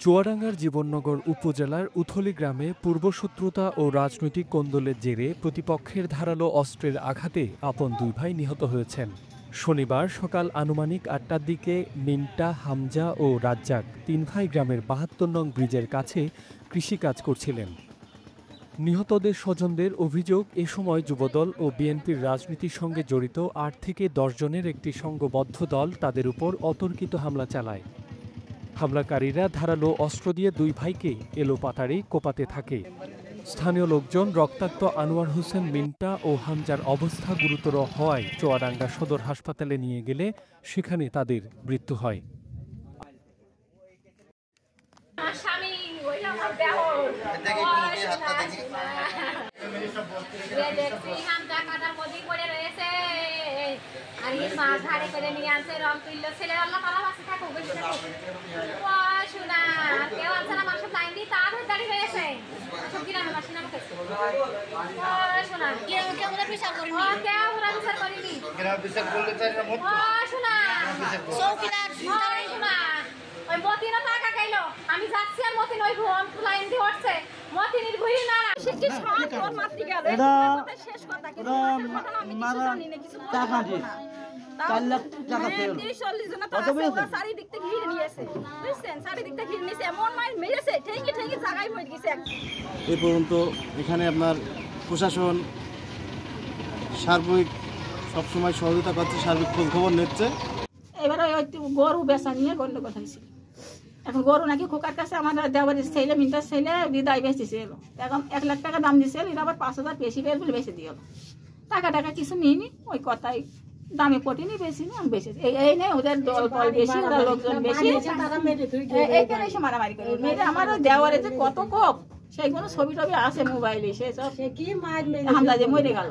চুয়াডাঙ্গার জীবননগর উপজেলার উথলি গ্রামে পূর্বশত্রুতা ও রাজনৈতিক কোন্দলের জেরে প্রতিপক্ষের ধারালো অস্ত্রের আঘাতে আপন দুই ভাই নিহত হয়েছেন। শনিবার সকাল আনুমানিক ৮টার দিকে মিন্টা, হামজা ও রাজ্জাক তিন ভাই গ্রামের ৭২ নং ব্রিজের কাছে কৃষিকাজ করছিলেন। নিহতদের স্বজনদের অভিযোগ, এ সময় যুবদল ও বিএনপির রাজনীতির সঙ্গে জড়িত ৮ থেকে ১০ জনের একটি সংঘবদ্ধ দল তাদের উপর অতর্কিত হামলা চালায়। হামলাকারীরা ধারালো অস্ত্র দিয়ে দুই ভাইকে এলোপাতাড়ি কোপাতে থাকে। স্থানীয় লোকজন রক্তাক্ত আনোয়ার হোসেন মিন্টা ও হামজার অবস্থা গুরুতর হওয়ায় চুয়াডাঙ্গা সদর হাসপাতালে নিয়ে গেলে সেখানে তাদের মৃত্যু হয়। আমি যাচ্ছি আর মতিন ওই ভুয়ন লাইন দিয়ে উঠছে মতিনের ঘুরি না শিখি সব তোর মাতৃ গেল এটা শেষ কথা কি আমি কিছু জানি না কিছু টাকা দি 4 লাখ টাকা ছিল 30-40 জন তো আছে সারি দিক থেকে ঘিরে নিয়েছে বুঝছেন সারি দিক থেকে ঘিরে নিয়েছে এমন মাইর মেরেছে ঠিকই জায়গায় মরে গেছে। এই পর্যন্ত এখানে আপনার প্রশাসন সার্বিক সবসময় সহযোগিতা করছে, সার্বিক খোঁজ খবর নিচ্ছে। এবারে ওই গরু বেচা নিয়ে গন্ডগোল হয়েছে। এখন গরু নাকি খোকার কাছে আমাদের দেওয়ারের ছেলে মিন্টার ছেলে বিদায় বেঁচেছে এলো, এখন 1 লাখ টাকা দাম দিয়েছিল, এরা আবার 5,000 বেশি বের বলে বেঁচে দিয়ে এলো। টাকা কিছু নিইনি, ওই কথাই দামে পটিনি, বেশি নি আমি বেঁচেছি। এই নেই ওদের দল বেশি, ওরা লোকজন বেশি, এইখানে এসে মারামারি করে মেয়েরা আমার দেওয়ারে যে কত কোপ সেইগুলো ছবি টবি আছে মোবাইলে, সেসব হামলা যে মরে গেল।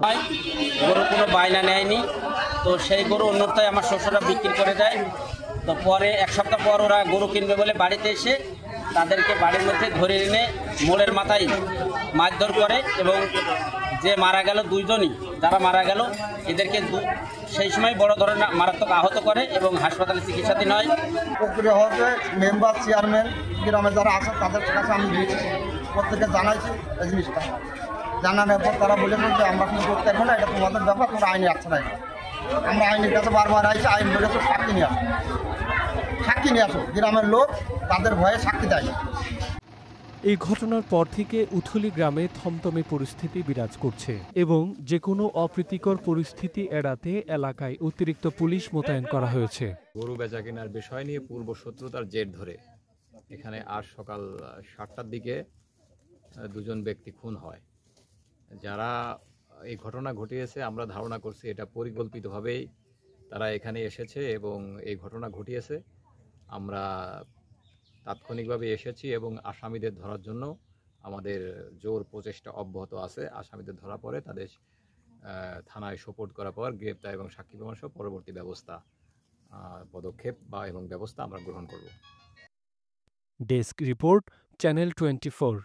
গরু কোনো বায়না নেয়নি, তো সেই গরু অন্যথায় আমার শ্বশুররা বিক্রি করে দেয়। তো পরে 1 সপ্তাহ পর ওরা গরু কিনবে বলে বাড়িতে এসে তাদেরকে বাড়ির মধ্যে ধরে এনে মোড়ের মাথায় মারধর করে এবং যে মারা গেল 2 জনই, যারা মারা গেল এদেরকে সেই সময় বড় ধরনের মারাত্মক আহত করে এবং হাসপাতালে চিকিৎসাধীন হয়। প্রক্রিয়া হতে মেম্বার, চেয়ারম্যান, গ্রামে যারা আছে তাদের কাছে আমি দিয়েছি, প্রত্যেকে জানাইছি এই জিনিসটা। জানানোর পর তারা বলেছেন যে আমরা কিছু করতে পারবো না, এটা তোমাদের ব্যাপার, তোমরা আইনে আসছে না। আমরা আইনের কাছে বারবার আইছি, আইন বলেছে সাক্ষী নিয়ে আসো, সাক্ষী নিয়ে আসো। গ্রামের লোক তাদের ভয়ে সাক্ষী দেয়। এই ঘটনার পর থেকে উথলি গ্রামে থমথমে পরিস্থিতি বিরাজ করছে এবং যে কোনো অপ্রীতিকর পরিস্থিতি এড়াতে এলাকায় অতিরিক্ত পুলিশ মোতায়েন করা হয়েছে। গরু বেচা কেনার বিষয় নিয়ে পূর্ব শত্রুতার জের ধরে এখানে আজ সকাল 7টার দিকে 2 জন ব্যক্তি খুন হয়। যারা এই ঘটনা ঘটিয়েছে আমরা ধারণা করছি এটা পরিকল্পিতভাবেই তারা এখানে এসেছে এবং এই ঘটনা ঘটিয়েছে। আমরা তাৎক্ষণিকভাবে এসেছি এবং আসামিদের ধরার জন্য আমাদের জোর প্রচেষ্টা অব্যাহত আছে। আসামিদের ধরা পড়ে তাদের থানায় সোপর্দ করার পর গ্রেপ্তার এবং সাক্ষী প্রমাণ সহ পরবর্তী পদক্ষেপ এবং ব্যবস্থা আমরা গ্রহণ করব। Desk report, channel 24।